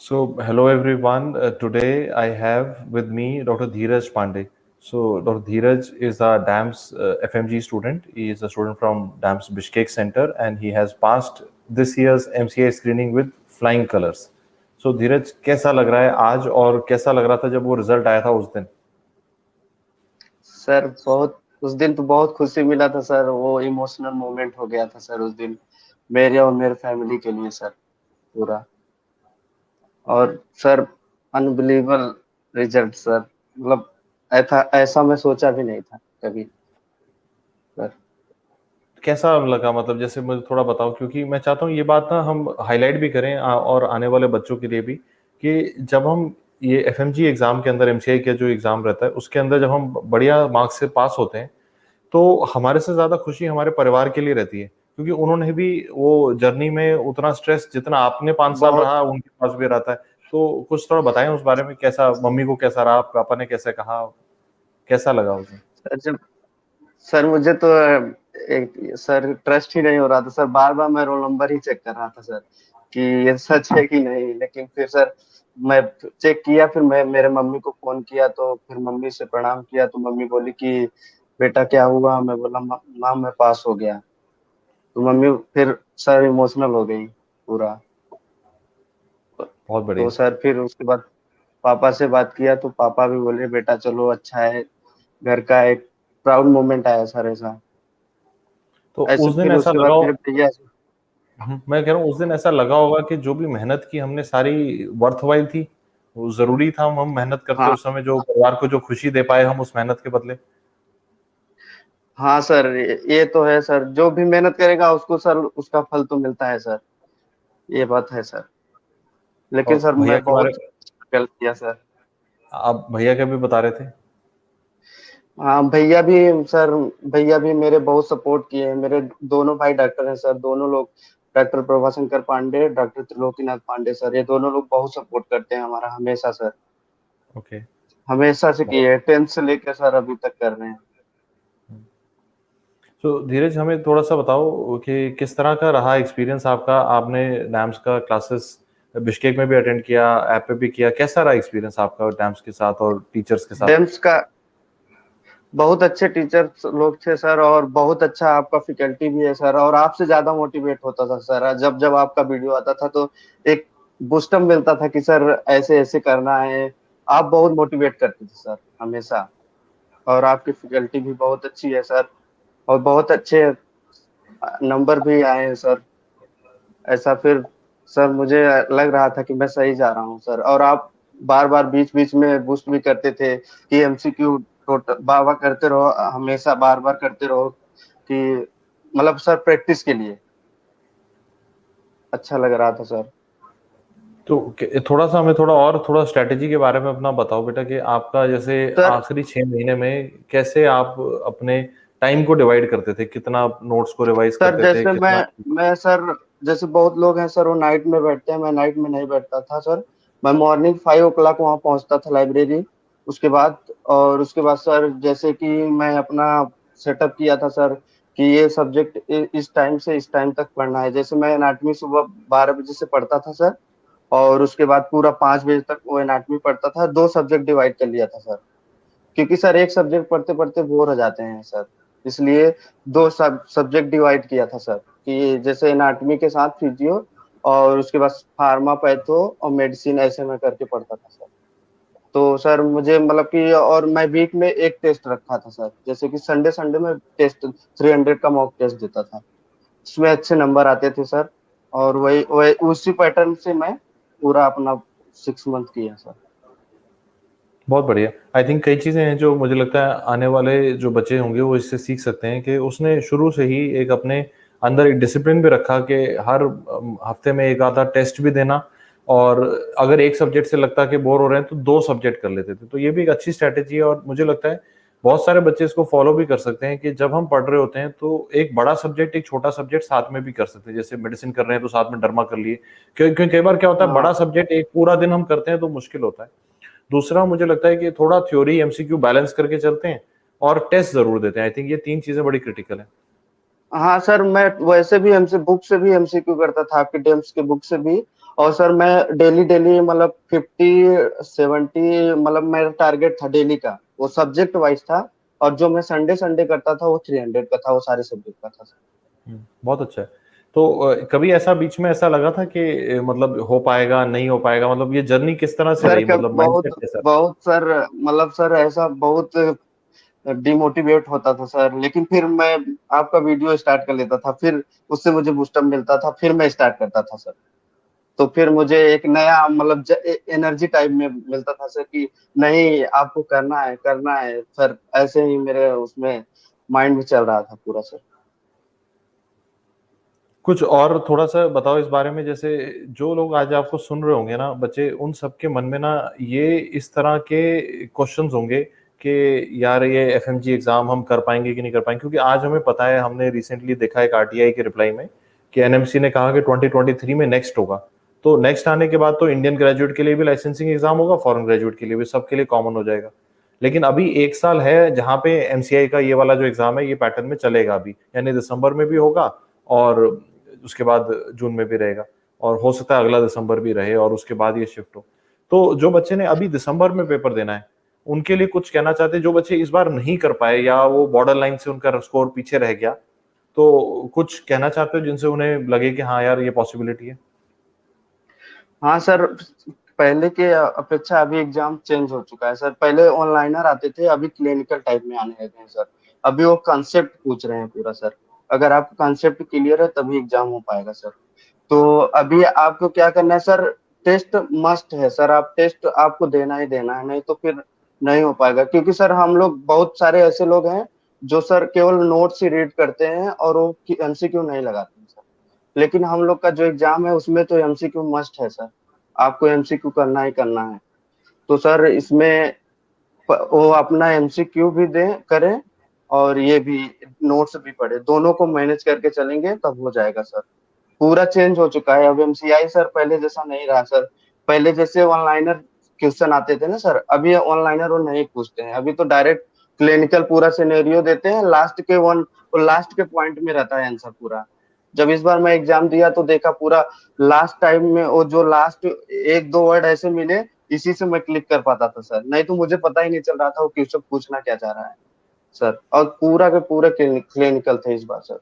So, hello everyone. Today I have with me Dr. Dheeraj Pandey. So, Dr. Dheeraj is a DAMS FMG student. He is a student from DAMS Bishkek Center and he has passed this year's MCI screening with flying colors. So, धीरज कैसा लग रहा है आज और कैसा लग रहा था जब वो रिजल्ट आया था उस दिन? सर बहुत उस दिन तो बहुत खुशी मिला था सर। वो इमोशनल मोमेंट हो गया था सर उस दिन, मेरे और मेरे फैमिली के लिए सर पूरा। और सर अनबिलीवेबल रिजल्ट सर, मतलब ऐसा ऐसा मैं सोचा भी नहीं था कभी सर। कैसा लगा, मतलब जैसे मुझे थोड़ा बताओ, क्योंकि मैं चाहता हूँ ये बात ना हम हाईलाइट भी करें और आने वाले बच्चों के लिए भी, कि जब हम ये एफएमजी एग्जाम के अंदर, एमसीआई का जो एग्जाम रहता है उसके अंदर जब हम बढ़िया मार्क्स से पास होते हैं तो हमारे से ज्यादा खुशी हमारे परिवार के लिए रहती है, क्योंकि उन्होंने भी वो जर्नी में उतना स्ट्रेस जितना आपने 5 साल बहुत रहा उनके पास भी रहता है। तो कुछ थोड़ा बताएं उस बारे में, कैसा मम्मी को कैसा रहा, पापा ने कैसे कहा, कैसा लगा उसे? सर, जब सर मुझे तो एक सर ट्रस्ट ही नहीं हो रहा था सर। बार बार मैं रोल नंबर ही चेक कर रहा था सर कि ये सच है कि नहीं। लेकिन फिर सर मैं चेक किया, फिर मैं मेरे मम्मी को फोन किया, तो फिर मम्मी से प्रणाम किया तो मम्मी बोली कि बेटा क्या हुआ। मैं बोला माँ मैं पास हो गया। तो मम्मी फिर सर इमोशनल हो गई पूरा। बहुत तो बढ़िया। सर फिर उसके बाद पापा से बात किया तो पापा भी बोले बेटा चलो अच्छा है, घर का एक प्राउड मोमेंट आया सर ऐसा। तो ऐसे उस दिन फिर ऐसा उसके बाद लगा, मेरे भैया। मैं कह रहा हूँ उस दिन ऐसा लगा होगा कि जो भी मेहनत की हमने सारी वर्थवाइल थी, वो जरूरी था, हम मेहनत करते हाँ उस समय, जो परिवार को जो खुशी दे पाए हम उस मेहनत के बदले। हाँ सर, ये तो है सर। जो भी मेहनत करेगा उसको सर उसका फल तो मिलता है सर। ये बात है सर। लेकिन और सर भैया मैं के बारे बहुत स्ट्रगल किया सर। आप भैया के भी बता रहे थे। हाँ भैया भी सर, भैया भी मेरे बहुत सपोर्ट किए हैं। मेरे दोनों भाई डॉक्टर हैं सर, दोनों लोग। Doctor Prabhashankar Pandey, doctor Trilokinath Pandey sir, ये दोनों लोग बहुत सपोर्ट करते हैं हमारा हमेशा सर। ओके। हमेशा से किए बहुत। हैं, 10th से लेकर सर अभी तक कर रहे हैं। तो धीरज हमें थोड़ा सा बताओ कि किस तरह का रहा एक्सपीरियंस आपका, आपने डैम्स का क्लासेस बिश्केक में भी अटेंड किया, ऐप पे भी किया, कैसा रहा एक्सपीरियंस आपका डैम्स के साथ और टीचर्स के साथ? डेम्स का बहुत अच्छे टीचर्स लोग थे सर, और बहुत अच्छा आपका फैकल्टी भी है सर। और आपसे ज्यादा मोटिवेट होता था सर, जब जब आपका वीडियो आता था तो एक बूस्टअप मिलता था कि सर ऐसे ऐसे करना है। आप बहुत मोटिवेट करते थे सर हमेशा। और आपकी फैकल्टी भी बहुत अच्छी है सर, और बहुत अच्छे नंबर भी आए हैं सर। ऐसा फिर सर मुझे लग रहा था कि मैं सही जा रहा हूँ सर। और आप बार बार बीच बीच में बूस्ट भी करते थे कि एमसीक्यू टोटल बार बार करते रहो, हमेशा बार बार करते रहो कि मतलब सर प्रैक्टिस के लिए अच्छा लग रहा था सर। तो थोड़ा सा हमें थोड़ा स्ट्रेटेजी के बारे में अपना बताओ बेटा, कि आपका जैसे सर आखिरी 6 महीने में कैसे आप अपने टाइम को डिवाइड करते थे, कितना नोट्स को रिवाइज सर करते थे, जैसे कितना? मैं सर, जैसे बहुत लोग हैं सर वो नाइट में बैठते हैं, मैं नाइट में नहीं बैठता था सर। मैं मॉर्निंग 5 o'clock वहाँ पहुँचता था लाइब्रेरी। उसके बाद और उसके बाद सर जैसे कि मैं अपना सेटअप किया था सर कि ये सब्जेक्ट इस टाइम से इस टाइम तक पढ़ना है। जैसे मैं एनाटॉमी सुबह 12 बजे से पढ़ता था सर, और उसके बाद पूरा 5 बजे तक वो एनाटॉमी पढ़ता था। 2 सब्जेक्ट डिवाइड कर लिया था सर, क्योंकि सर एक सब्जेक्ट पढ़ते पढ़ते बोर हो जाते हैं सर। इसलिए 2 सब्जेक्ट डिवाइड किया था सर, कि जैसे एनाटॉमी के साथ फिजियो, और उसके बाद फार्मा पैथो और मेडिसिन, ऐसे में करके पढ़ता था सर। तो सर मुझे मतलब कि, और मैं वीक में एक टेस्ट रखा था सर, जैसे कि संडे संडे में टेस्ट 300 का मॉक टेस्ट देता था। उसमें अच्छे नंबर आते थे सर। और वही वही उसी पैटर्न से मैं पूरा अपना 6 मंथ किया सर। बहुत बढ़िया। आई थिंक कई चीजें हैं जो मुझे लगता है आने वाले जो बच्चे होंगे वो इससे सीख सकते हैं, कि उसने शुरू से ही एक अपने अंदर एक डिसिप्लिन भी रखा कि हर हफ्ते में एक आधा टेस्ट भी देना, और अगर एक सब्जेक्ट से लगता है कि बोर हो रहे हैं तो 2 सब्जेक्ट कर लेते थे। तो ये भी एक अच्छी स्ट्रैटेजी है, और मुझे लगता है बहुत सारे बच्चे इसको फॉलो भी कर सकते हैं, कि जब हम पढ़ रहे होते हैं तो एक बड़ा सब्जेक्ट एक छोटा सब्जेक्ट साथ में भी कर सकते हैं। जैसे मेडिसिन कर रहे हैं तो साथ में डर्मा कर लिए, क्योंकि कई बार क्या होता है, हाँ बड़ा सब्जेक्ट एक पूरा दिन हम करते हैं तो मुश्किल होता है। दूसरा मुझे लगता है कि थोड़ा थ्योरी एमसीक्यू बैलेंस करके चलते हैं और टेस्ट जरूर देते हैं। आई थिंक ये 3 चीजें बड़ी क्रिटिकल है। हाँ सर, मैं वैसे भी एमसी बुक से भी एमसीक्यू करता था, आपके डेम्स के बुक से भी। और सर मैं डेली डेली मतलब 50-70 मतलब मेरा टारगेट था डेली का, वो सब्जेक्ट वाइज था। और जो मैं संडे संडे करता था वो 300 का था, वो सारे सब्जेक्ट का था सर। बहुत अच्छा है। तो कभी ऐसा बीच में ऐसा लगा था कि मतलब हो पाएगा नहीं हो पाएगा, मतलब ये जर्नी किस तरह से सर रही, कब मतलब बहुत माइंडसेट कैसा? बहुत सर, मतलब सर ऐसा बहुत डिमोटिवेट होता था सर, लेकिन फिर मैं आपका वीडियो स्टार्ट कर लेता था, फिर उससे मुझे बूस्टअप मिलता था, फिर मैं स्टार्ट करता था सर। तो फिर मुझे एक नया मतलब एनर्जी टाइप में मिलता था सर कि नहीं आपको करना है करना है सर, ऐसे ही मेरे उसमें माइंड में चल रहा था पूरा सर। कुछ और थोड़ा सा बताओ इस बारे में, जैसे जो लोग आज आपको सुन रहे होंगे ना बच्चे, उन सबके मन में ना ये इस तरह के क्वेश्चंस होंगे कि यार ये एफएमजी एग्जाम हम कर पाएंगे कि नहीं कर पाएंगे, क्योंकि आज हमें पता है, हमने रिसेंटली देखा एक आरटीआई के रिप्लाई में कि एनएमसी ने कहा कि 2023 में नेक्स्ट होगा। तो नेक्स्ट आने के बाद तो इंडियन ग्रेजुएट के लिए भी लाइसेंसिंग एग्जाम होगा, फॉरेन ग्रेजुएट के लिए भी, सबके लिए कॉमन हो जाएगा। लेकिन अभी एक साल है जहां पे एमसीआई का ये वाला जो एग्जाम है ये पैटर्न में चलेगा अभी, यानी दिसंबर में भी होगा और उसके बाद जून में भी रहेगा, और हो सकता है अगला दिसंबर भी रहे और उसके बाद ये शिफ्ट हो। तो जो बच्चे ने अभी दिसंबर में पेपर देना है उनके लिए कुछ कहना चाहते हैं, जो बच्चे इस बार नहीं कर पाए या वो बॉर्डर लाइन से उनका स्कोर पीछे रह गया, तो कुछ कहना चाहते हो जिनसे उन्हें लगे कि हाँ यार ये पॉसिबिलिटी है? हाँ सर, पहले के अपेक्षा अभी एग्जाम चेंज हो चुका है सर। पहले ऑनलाइनर आते थे, अभी क्लिनिकल टाइप में आने लगे हैं सर। अभी वो कॉन्सेप्ट पूछ रहे हैं पूरा सर। अगर आपका कॉन्सेप्ट क्लियर है तभी एग्जाम हो पाएगा सर। तो अभी आपको क्या करना है सर, टेस्ट मस्ट है सर, आप टेस्ट आपको देना ही देना है, नहीं तो फिर नहीं हो पाएगा। क्योंकि सर हम लोग बहुत सारे ऐसे लोग हैं जो सर केवल नोट्स ही रीड करते हैं और वो एमसीक्यू नहीं लगाते हैं सर। लेकिन हम लोग का जो एग्जाम है उसमें तो एमसीक्यू मस्ट है सर, आपको एमसीक्यू करना ही करना है। तो सर इसमें वो अपना एमसीक्यू भी दे करें और ये भी नोट्स भी पढ़े, दोनों को मैनेज करके चलेंगे तब हो जाएगा सर। पूरा चेंज हो चुका है अब एमसीआई सर, पहले जैसा नहीं रहा सर। पहले जैसे ऑनलाइनर क्वेश्चन आते थे ना सर, अभी ऑनलाइनर वो नहीं पूछते हैं, अभी तो डायरेक्ट क्लिनिकल पूरा सिनेरियो देते हैं, लास्ट के पॉइंट में रहता है आंसर पूरा। जब इस बार मैं एग्जाम दिया तो देखा पूरा लास्ट टाइम में वो जो लास्ट एक दो वर्ड ऐसे मिले, इसी से मैं क्लिक कर पाता था सर, नहीं तो मुझे पता ही नहीं चल रहा था वो क्वेश्चन पूछना क्या चाह रहा है सर। और पूरा के पूरे क्लिनिकल थे इस बार सर।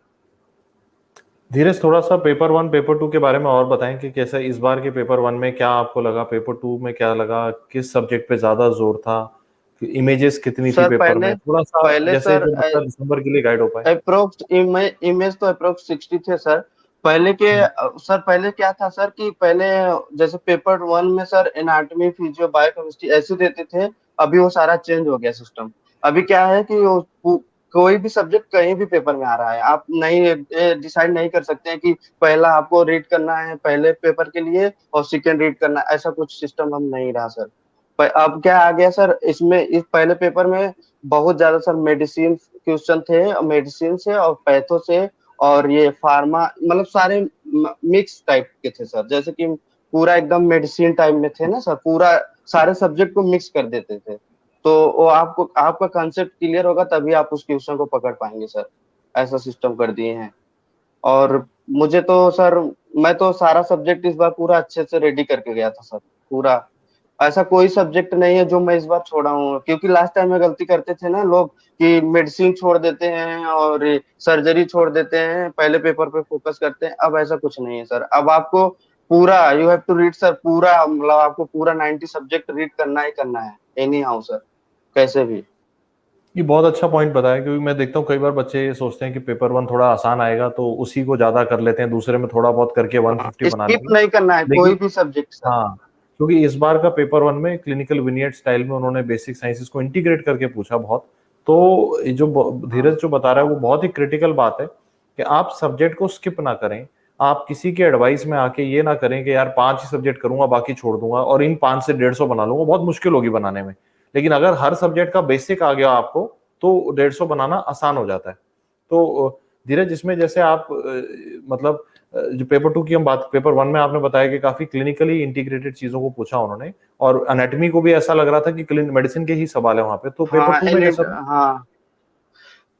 धीरज, थोड़ा सा पेपर वन पेपर टू के बारे में और बताएं कि कैसे इस बार के पेपर वन में क्या आपको लगा, पेपर टू में क्या लगा, किस सब्जेक्ट पे ज्यादा जोर था, इमेजेस कितनी थी सर पेपर पहले में, थोड़ा सा पहले जैसे सर जो बच्चा दिसंबर के लिए गाइड हो पाए। अप्रोक्स इमेज तो अप्रोक्स 60 थे सर। पहले के सर पहले क्या था सर कि पहले जैसे पेपर वन में सर एनाटॉमी फिजियो बायोकेमिस्ट्री ऐसे देते थे। अभी वो सारा चेंज हो गया सिस्टम। अभी क्या है कि कोई भी सब्जेक्ट कहीं भी पेपर में आ रहा है, आप नहीं डिसाइड नहीं कर सकते हैं कि पहला आपको रीड करना है पहले पेपर के लिए और सेकेंड रीड करना है, ऐसा कुछ सिस्टम हम नहीं रहा सर। अब क्या आ गया सर इसमें, इस पहले पेपर में बहुत ज्यादा सर मेडिसिन क्वेश्चन थे, मेडिसिन से और पैथो से और ये फार्मा, मतलब सारे मिक्स टाइप के थे सर। जैसे कि पूरा एकदम मेडिसिन टाइप में थे ना सर, पूरा सारे सब्जेक्ट को मिक्स कर देते थे। तो वो आपको आपका कंसेप्ट क्लियर होगा तभी आप उस क्वेश्चन को पकड़ पाएंगे सर, ऐसा सिस्टम कर दिए हैं। और मुझे तो सर, मैं तो सारा सब्जेक्ट इस बार पूरा अच्छे से रेडी करके गया था सर पूरा। ऐसा कोई सब्जेक्ट नहीं है जो मैं इस बार छोड़ा हूँ, क्योंकि लास्ट टाइम में गलती करते थे ना लोग कि मेडिसिन छोड़ देते हैं और सर्जरी छोड़ देते हैं, पहले पेपर पे फोकस करते हैं। अब ऐसा कुछ नहीं है सर, अब आपको पूरा you have to read sir, पूरा मतलब आपको पूरा 90 सब्जेक्ट रीड करना ही करना है एनी हाउ सर, कैसे भी। ये बहुत अच्छा पॉइंट बताया, क्योंकि मैं देखता हूँ कई बार बच्चे ये सोचते हैं कि पेपर वन थोड़ा आसान आएगा तो उसी को ज्यादा कर लेते हैं, दूसरे में थोड़ा बहुत करके 150 बना स्किप लेंगे। नहीं करना है कोई लेकिन भी सब्जेक्ट सर। हाँ, क्योंकि इस बार का पेपर वन में क्लिनिकल विनियड स्टाइल में उन्होंने बेसिक साइंसेस को इंटीग्रेट करके पूछा बहुत। तो ये जो हाँ धीरज जो बता रहा है वो बहुत ही क्रिटिकल बात है कि आप सब्जेक्ट को स्किप ना करें। आप किसी के एडवाइस में आके ये ना करें कि यार 5 ही सब्जेक्ट करूंगा बाकी छोड़ दूंगा और इन 5 से 150 बना लूंगा, बहुत मुश्किल होगी बनाने में। लेकिन अगर हर सब्जेक्ट का बेसिक आ गया आपको तो 150 बनाना आसान हो जाता है। तो धीरज, इसमें जैसे आप मतलब जो पेपर टू की हम बात, पेपर वन में आपने बताया कि काफी क्लिनिकली इंटीग्रेटेड चीजों को पूछा उन्होंने, और एनाटॉमी को भी ऐसा लग रहा था कि मेडिसिन के ही सवाल है वहां पे, तो पेपर हाँ टू में कैसा था? हाँ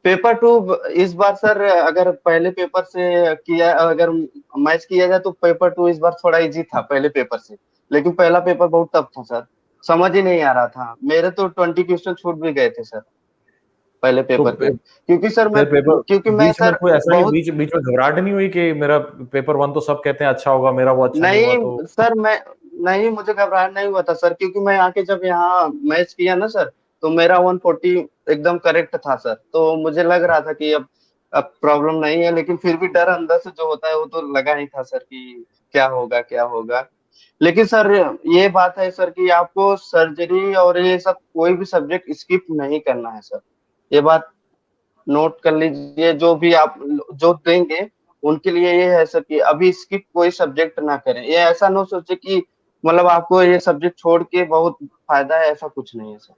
पेपर टू इस बार सर, अगर पहले पेपर से किया, अगर मैच किया जाए तो पेपर टू इस बार थोड़ा इजी था पहले पेपर से। लेकिन पहला पेपर बहुत टफ था सर, समझ ही नहीं आ रहा था। मेरे तो 20 क्वेश्चन छूट भी गए थे सर पहले तो पेपर के, क्योंकि सर मैं, फिर पेपर क्योंकि मैं बीच में सर कोई ऐसा नहीं, बहुत, बीच बीच में घबराहट नहीं हुई कि मेरा पेपर वन तो सब कहते हैं अच्छा होगा, मेरा वो अच्छा नहीं हुआ तो? नहीं सर मैं, नहीं मुझे घबराहट नहीं हुआ था सर, क्योंकि मैं आके जब यहाँ मैच किया ना सर, तो मेरा 140 एकदम करेक्ट था सर। तो मुझे लग रहा था कि अब प्रॉब्लम नहीं है, लेकिन फिर भी डर अंदर से जो होता है वो तो लगा ही था सर कि क्या होगा क्या होगा। लेकिन सर ये बात है सर कि आपको सर्जरी और ये सब कोई भी सब्जेक्ट स्किप नहीं करना है सर। ये बात नोट कर लीजिए, जो भी आप जो देंगे उनके लिए ये है सर कि अभी स्किप कोई सब्जेक्ट ना करें। ये ऐसा ना सोचे कि मतलब आपको ये सब्जेक्ट छोड़ के बहुत फायदा है, ऐसा कुछ नहीं है सर।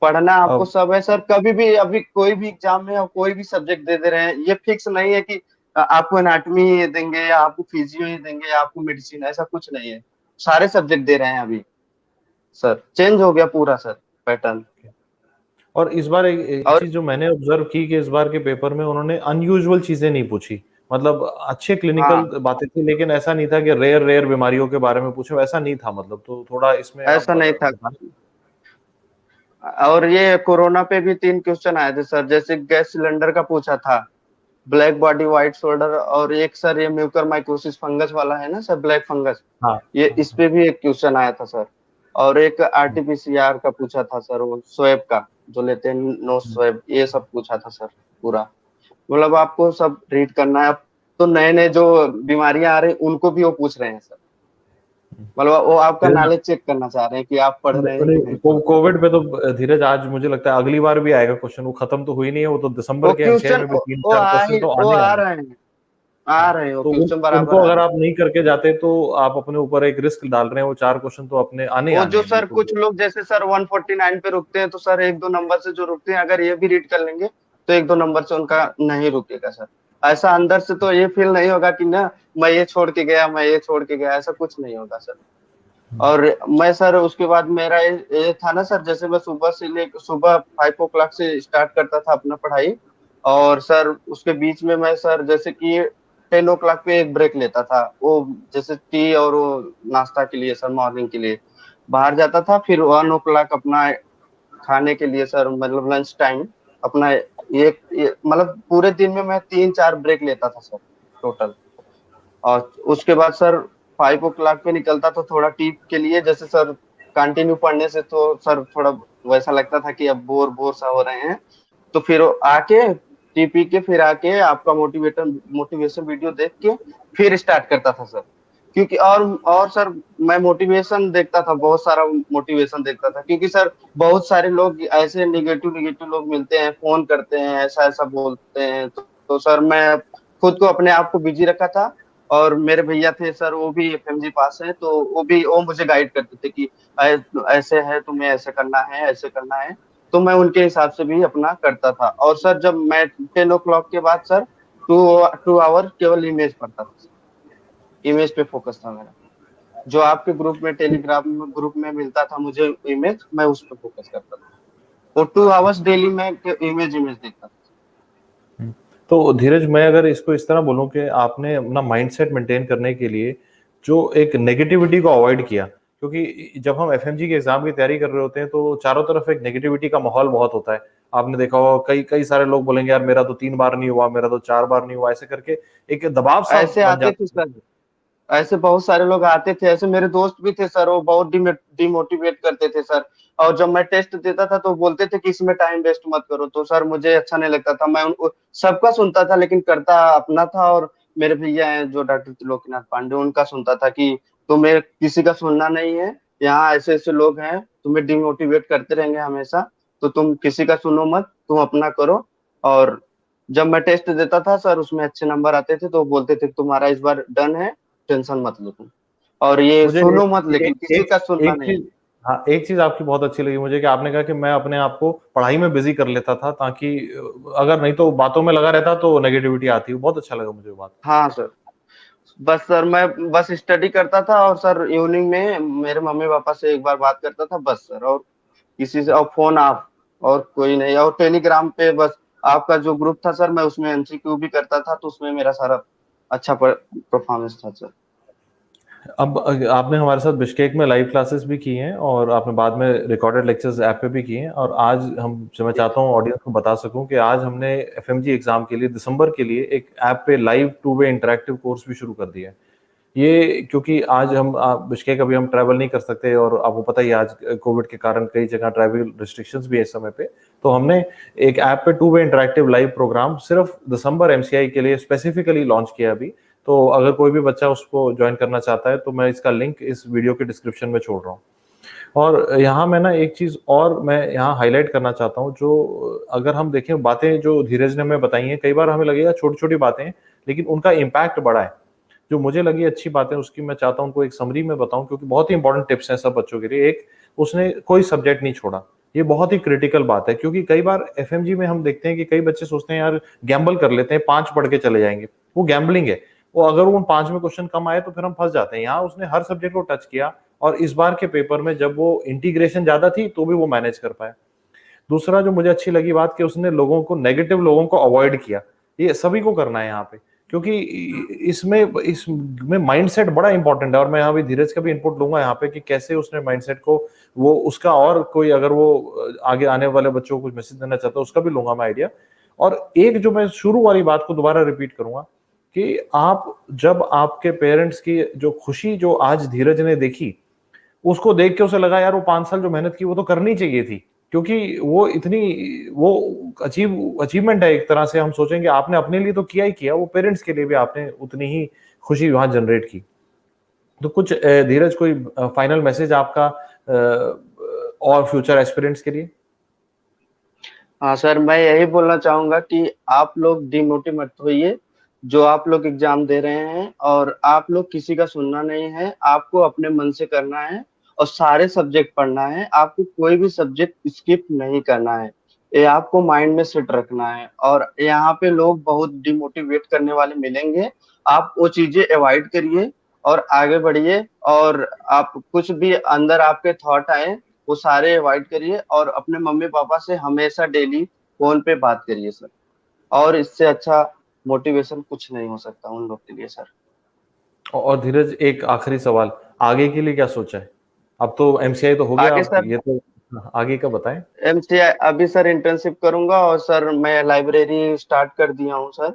पढ़ना आपको अब सब है सर, कभी भी अभी कोई भी एग्जाम में आप कोई भी सब्जेक्ट दे दे रहे हैं, ये फिक्स नहीं है कि आपको एनाटॉमी देंगे या आपको फिजियो ही देंगे या आपको मेडिसिन, ऐसा कुछ नहीं है। सारे सब्जेक्ट दे रहे हैं अभी सर, चेंज हो गया पूरा सर पैटर्न। और इस बार एक और चीज जो मैंने ऑब्जर्व की कि इस बार के पेपर में उन्होंने अनयूजुअल चीजें नहीं पूछी। मतलब अच्छे क्लिनिकल हाँ, बातें थी, लेकिन ऐसा नहीं था कि रेयर रेयर बीमारियों के बारे में पूछे, वैसा नहीं था। मतलब तो थोड़ा इसमें आप ऐसा नहीं था। बताएं। और ये कोरोना पे भी 3 क्वेश्चन आए थे सर, जैसे गैस सिलेंडर का पूछा था, ब्लैक बॉडी व्हाइट शोल्डर, और एक सर ये म्यूकर माइकोसिस फंगस वाला है ना सर, ब्लैक फंगस, हाँ ये हाँ इस हाँ। पे भी एक क्वेश्चन आया था सर। और एक आरटीपीसीआर का पूछा था सर, वो स्वेब का जो लेते हैं, नो स्वेब, ये सब पूछा था सर पूरा। मतलब आपको सब रीड करना है। अब तो नए नए जो बीमारियां आ रही उनको भी वो पूछ रहे हैं सर। मतलब वो आपका धीरज, नॉलेज चेक करना चाह रहे हैं कि आप पढ़ रहे हैं कि नहीं पढ़ रहे हैं। कोविड पे तो धीरज आज मुझे लगता है अगली बार भी आएगा क्वेश्चन। वो खत्म तो हुई नहीं है, वो तो दिसंबर वो के एंड क्वेश्चन में भी तीन वो चार आ क्वेश्चन ही तो वो आने आ वाले रहे हैं, हैं। आ रहे हैं, वो तो क्वेश्चन बराबर उनको आ अगर रहे आप हैं। नहीं करके जाते तो आप अपने ऊपर एक रिस्क डाल रहे हैं। वो चार क्वेश्चन तो अपने आने वो आने जो हैं सर बिल्कुल। कुछ लोग जैसे सर 149 पे रुकते हैं, तो सर एक दो नंबर से जो रुकते हैं, अगर ये भी रीड कर लेंगे तो एक दो नंबर से उनका नहीं रुकेगा सर। ऐसा अंदर से तो ये फील नहीं होगा कि ना मैं ये छोड़ के गया, मैं ये छोड़ के गया, ऐसा कुछ नहीं होगा सर। और मैं सर उसके बाद मेरा ये था ना सर, जैसे मैं सुबह से ले सुबह 5 o'clock से स्टार्ट करता था अपना पढ़ाई। और सर उसके बीच में मैं सर जैसे कि 10 o'clock पे एक ब्रेक लेता था, वो जैसे टी और वो नाश्ता के लिए सर, मॉर्निंग के लिए बाहर जाता था। फिर 1 o'clock अपना खाने के लिए सर, मतलब लंच टाइम अपना, ये मतलब पूरे दिन में मैं 3 4 ब्रेक लेता था सर टोटल। और उसके बाद सर 5 o'clock पे निकलता तो थोड़ा टीप के लिए, जैसे सर कंटिन्यू पढ़ने से तो सर थोड़ा वैसा लगता था कि अब बोर बोर सा हो रहे हैं। तो फिर आके टी पी के फिर आके आपका मोटिवेशन वीडियो देख के फिर स्टार्ट करता था सर। क्योंकि और सर मैं मोटिवेशन देखता था, बहुत सारा मोटिवेशन देखता था, क्योंकि सर बहुत सारे लोग ऐसे निगेटिव निगेटिव लोग मिलते हैं, फोन करते हैं, ऐसा ऐसा बोलते हैं। तो सर मैं खुद को अपने आप को बिजी रखा था। और मेरे भैया थे सर, वो भी एफएमजी पास है, तो वो मुझे गाइड करते थे कि ऐसे है, तुम्हें ऐसे करना है, ऐसे करना है। तो मैं उनके हिसाब से भी अपना करता था। और सर जब मैं 10 o'clock के बाद सर 2 2 आवर केवल इमेज पढ़ता था, इमेज पे फोकस था मेरा। जो आपके ग्रुप में, टेलीग्राम में ग्रुप में मिलता था मुझे इमेज, मैं उस पर फोकस करता था। और 2 आवर्स डेली में इमेज इमेज देखता था। हुँ। तो धीरज, मैं अगर इसको इस तरह बोलूँ कि आपने अपना माइंडसेट मेंटेन करने के लिए जो एक नेगेटिविटी को अवॉइड किया, क्योंकि जब हम एफएमजी के एग्ज़ाम की तैयारी कर रहे होते हैं तो चारों तरफ एक नेगेटिविटी का माहौल बहुत होता है। आपने देखा होगा कई कई सारे लोग बोलेंगे यार मेरा तो 3 बार नहीं हुआ, मेरा तो 4 बार नहीं हुआ, ऐसे करके एक दबाव सा ऐसे बन आते जाता थे है। सर, ऐसे बहुत सारे लोग आते थे, ऐसे मेरे दोस्त भी थे सर, वो बहुत डिमोटिवेट करते थे सर। और जब मैं टेस्ट देता था तो बोलते थे कि इसमें टाइम वेस्ट मत करो, तो सर मुझे अच्छा नहीं लगता था। मैं उनको सबका सुनता था लेकिन करता अपना था। और मेरे भैया हैं जो डॉक्टर त्रिलोकीनाथ पांडे, उनका सुनता था कि तुम्हें किसी का सुनना नहीं है, यहाँ ऐसे ऐसे लोग हैं तुम्हें डिमोटिवेट करते रहेंगे हमेशा, तो तुम किसी का सुनो मत, तुम अपना करो। और जब मैं टेस्ट देता था सर, उसमें अच्छे नंबर आते थे तो वो बोलते थे तुम्हारा इस बार डन है, टेंशन मत लो तुम, और ये मुझे सुनो मत, ए लेकिन किसी एक का सुनना एक नहीं है। चीज़, हाँ, एक चीज़ आपकी बहुत अच्छी लगी मुझे कि आपने कहा कि मैं अपने आप को पढ़ाई में बिज़ी कर लेता था ताकि अगर नहीं तो बातों में लगा रहता तो नेगेटिविटी आती। बहुत अच्छा लगा मुझे वो बात। हाँ सर, बस सर मैं बस स्टडी करता था, और सर इवनिंग में मेरे मम्मी पापा से एक बार बात करता था बस सर, और किसी से, और फोन ऑफ, और कोई नहीं। और टेलीग्राम पे बस आपका जो ग्रुप था सर, मैं उसमें एमसीक्यू भी करता था, तो उसमें मेरा सारा अच्छा परफॉर्मेंस था सर। अब आपने हमारे साथ बिश्केक में लाइव क्लासेस भी की हैं और आपने बाद में रिकॉर्डेड लेक्चर्स ऐप पे भी किए हैं, और आज हम मैं चाहता हूँ ऑडियंस को बता सकूं कि आज हमने एफएमजी एग्जाम के लिए दिसंबर के लिए एक ऐप पे लाइव 2 वे इंटरेक्टिव कोर्स भी शुरू कर दिया है। ये क्योंकि आज हम बिश्केक अभी हम ट्रैवल नहीं कर सकते, और आपको पता ही आज कोविड के कारण कई जगह ट्रैवल रिस्ट्रिक्शंस भी है इस समय पे, तो हमने एक ऐप पे 2 वे इंटरेक्टिव लाइव प्रोग्राम सिर्फ दिसंबर एमसीआई के लिए स्पेसिफिकली लॉन्च किया अभी। तो अगर कोई भी बच्चा उसको ज्वाइन करना चाहता है तो मैं इसका लिंक इस वीडियो के डिस्क्रिप्शन में छोड़ रहा हूँ। और यहाँ मैं ना एक चीज और मैं यहाँ हाईलाइट करना चाहता हूँ, जो अगर हम देखें बातें जो धीरज ने हमें बताई हैं, कई बार हमें लगेगा छोटी छोटी बातें हैं, लेकिन उनका इम्पैक्ट बड़ा है। जो मुझे लगी अच्छी बातें उसकी मैं चाहता हूँ उनको एक समरी में बताऊं, क्योंकि बहुत ही इंपॉर्टेंट टिप्स हैं सब बच्चों के लिए। एक, उसने कोई सब्जेक्ट नहीं छोड़ा। ये बहुत ही क्रिटिकल बात है, क्योंकि कई बार एफएमजी में हम देखते हैं कि कई बच्चे सोचते हैं यार गैम्बल कर लेते हैं, 5 पढ़ के चले जाएंगे। वो गैम्बलिंग है। वो अगर उन 5 में क्वेश्चन कम आए तो फिर हम फंस जाते हैं। यहाँ उसने हर सब्जेक्ट को टच किया, और इस बार के पेपर में जब वो इंटीग्रेशन ज्यादा थी तो भी वो मैनेज कर पाया। दूसरा जो मुझे अच्छी लगी बात, कि उसने लोगों को, नेगेटिव लोगों को अवॉइड किया। ये सभी को करना है यहाँ पे, क्योंकि इसमें माइंडसेट बड़ा इंपॉर्टेंट है। और मैं यहाँ भी धीरज का भी इनपुट लूंगा यहाँ पे कि कैसे उसने माइंडसेट को, वो उसका, और कोई अगर वो आगे आने वाले बच्चों को कुछ मैसेज देना चाहता है उसका भी लूंगा मैं आइडिया। और एक जो मैं शुरू वाली बात को दोबारा रिपीट करूंगा, कि आप जब आपके पेरेंट्स की जो खुशी जो आज धीरज ने देखी, उसको देख के उसे लगा यार वो 5 साल जो मेहनत की वो तो करनी चाहिए थी, क्योंकि वो इतनी, वो अचीवमेंट है एक तरह से। हम सोचेंगे आपने अपने लिए तो किया ही किया, वो पेरेंट्स के लिए भी आपने उतनी ही खुशी वहां जनरेट की। तो कुछ धीरज कोई फाइनल मैसेज आपका और फ्यूचर एस्पिरेंट्स के लिए? हाँ सर, मैं यही बोलना चाहूंगा कि आप लोग डिमोटिव मत होइए। जो आप लोग एग्जाम दे रहे हैं, और आप लोग किसी का सुनना नहीं है, आपको अपने मन से करना है और सारे सब्जेक्ट पढ़ना है। आपको कोई भी सब्जेक्ट स्किप नहीं करना है। ये आपको माइंड में सेट रखना है। और यहाँ पे लोग बहुत डिमोटिवेट करने वाले मिलेंगे, आप वो चीजें अवॉइड करिए और आगे बढ़िए। और आप कुछ भी अंदर आपके थॉट आए, वो सारे अवॉइड करिए, और अपने मम्मी पापा से हमेशा डेली फोन पे बात करिए सर। और इससे अच्छा मोटिवेशन कुछ नहीं हो सकता उन लोग के लिए सर। और धीरज एक आखिरी सवाल, आगे के लिए क्या सोचा है? अब तो एमसीआई तो हो गया, आगे अब सर, ये तो आगे का बताएं। एमसीआई अभी सर इंटर्नशिप करूंगा, और सर मैं लाइब्रेरी स्टार्ट कर दिया हूँ सर।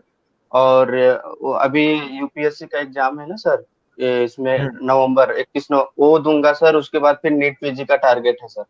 और वो अभी यूपीएससी का एग्जाम है ना सर, इसमें नवंबर 21 वो दूंगा सर। उसके बाद फिर नीट पीजी का टारगेट है सर।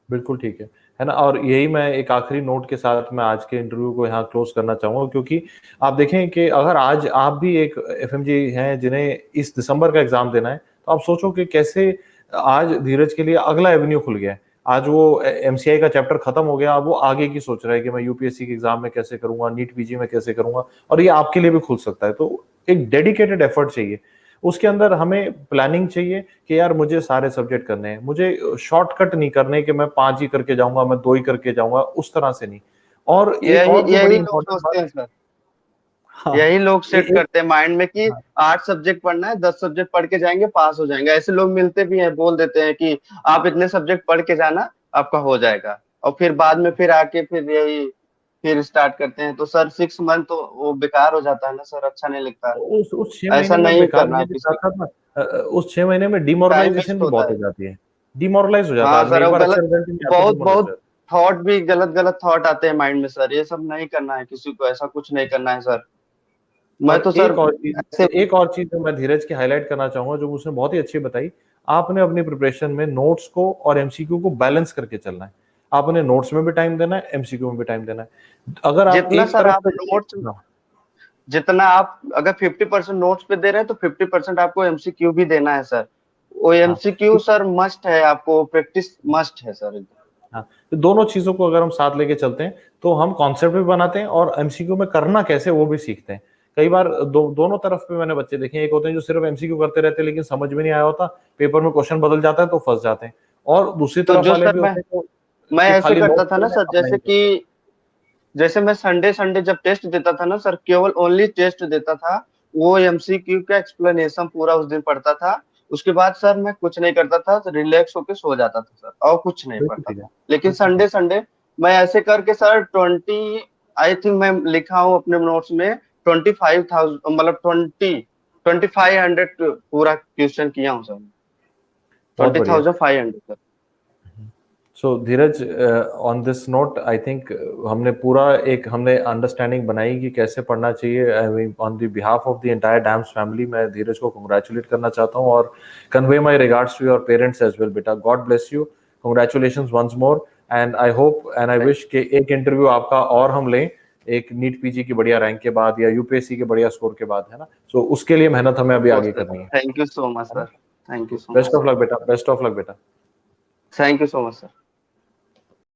बिल्कुल ठीक है ना। और यही मैं एक आखिरी नोट के साथ मैं आज के इंटरव्यू को यहाँ क्लोज करना चाहूंगा, क्योंकि आप देखें कि अगर आज आप भी एक एफएमजी हैं जिन्हें इस दिसंबर का एग्जाम देना है, तो आप सोचो कि कैसे आज धीरज के लिए अगला एवेन्यू खुल गया है। आज वो एमसीआई का चैप्टर खत्म हो गया, अब वो आगे की सोच रहा है कि मैं यूपीएससी के एग्जाम में कैसे करूंगा, नीट पीजी में कैसे करूंगा, और ये आपके लिए भी खुल सकता है। तो एक डेडिकेटेड एफर्ट चाहिए। उसके अंदर हमें प्लानिंग चाहिए कि यार मुझे सारे सब्जेक्ट करने हैं, मुझे शॉर्टकट नहीं करने कि मैं 5 ही करके जाऊंगा, मैं 2 ही करके जाऊंगा, उस तरह से नहीं। और एक यही और जो बड़ी यही लोग इंपॉर्टेंट बात, सोचते हैं सर। हाँ, यही लोग सेट एक, करते हैं माइंड में कि हाँ, 8 सब्जेक्ट पढ़ना है, 10 सब्जेक्ट पढ़ के जाएंगे, पास हो जाएंगे। ऐसे लोग मिलते भी हैं, बोल देते हैं कि आप इतने सब्जेक्ट पढ़ के जाना, आपका हो जाएगा। और फिर बाद में फिर आके फिर यही फिर स्टार्ट करते हैं, तो सर 6 मंथ तो वो बेकार हो जाता है ना सर, अच्छा नहीं लगता। उस 6 महीने ऐसा में नहीं बेकार करना है होने के किसी साथ को। साथ ना, उस 6 महीने में टाइम डिमोरलाइजेशन वेस्ट भी होता बहुत हो है। जाती है। डिमोरलाइज हो जाता है हाँ आदमी, सर, एक और बार अच्छे गलत, रिजल्ट नहीं आते बहुत डिमोरलाइज हो बहुत जाता थॉट भी, गलत गलत थॉट आते हैं माइंड में सर। ये सब नहीं करना है किसी को, ऐसा कुछ नहीं करना है सर। है। मैं और तो सर ऐसे। एक और चीज जो मैं धीरज की हाईलाइट करना चाहूंगा, जो उसने बहुत ही अच्छी बताई, आपने अपनी प्रिपरेशन में नोट्स को और एमसीक्यू को बैलेंस करके चलना है। आपने नोट्स में भी टाइम देना है, एमसीक्यू में भी टाइम देना है। अगर आप जितना एक सर तरफ आप से, नोट्स, हाँ, जितना आप अगर 50% नोट्स पे दे रहे हैं, तो 50% आपको एमसीक्यू भी देना है सर। वो हाँ, एमसीक्यू सर मस्ट है, आपको प्रैक्टिस मस्ट है सर। हाँ, तो दोनों चीजों को अगर हम साथ लेके चलते हैं तो हम कॉन्सेप्ट भी बनाते हैं और एमसीक्यू में करना कैसे वो भी सीखते हैं। कई बार दोनों तरफ पे मैंने बच्चे देखे हैं, एक होते हैं जो सिर्फ एमसीक्यू करते रहते हैं लेकिन समझ में नहीं आया होता, पेपर में क्वेश्चन बदल जाता है तो फंस जाते हैं। और दूसरी तो तरफ जो वाले सर भी मैं होते हैं मैं कि ऐसे खाली नोट करता था पढ़ ना रहे हैं, सर, अप्लाई जैसे नहीं करते। कि जैसे मैं संडे संडे जब टेस्ट देता था ना सर, केवल ओनली टेस्ट देता था। वो एमसीक्यू का एक्सप्लेनेशन पूरा उस दिन पढ़ता था। उसके बाद सर मैं कुछ नहीं करता था, रिलैक्स होके सो जाता था सर, और कुछ नहीं बिल्कुल पढ़ता ठीक है, था। लेकिन बिल्कुल ठीक संडे है। संडे मैं ऐसे करके सर 20 आई थिंक मैं लिखा हूँ अपने नोट्स में 25,000 मतलब 2500 पूरा क्वेश्चन किया हूँ सर, बहुत बढ़िया। 20,500 sir. So Dheeraj, on this note I think हमने पूरा एक हमने अंडरस्टैंडिंग बनाई कि कैसे पढ़ना चाहिए। I mean on the behalf of the entire dams family, मैं धीरज को कंग्रेचुलेट करना चाहता हूँ और convey my regards to your parents as well. बेटा, God bless you, congratulations once more, and I hope and I wish कि एक interview आपका और हम लें एक नीट पीजी की बढ़िया रैंक के बाद या यूपीएससी के बढ़िया स्कोर के बाद, है ना। सो उसके लिए मेहनत हमें अभी आगे करनी है थैंक यू सो मच ना। Sir, thank you so best much of sir, luck बेटा, बेस्ट ऑफ लक बेटा। Thank you so much sir.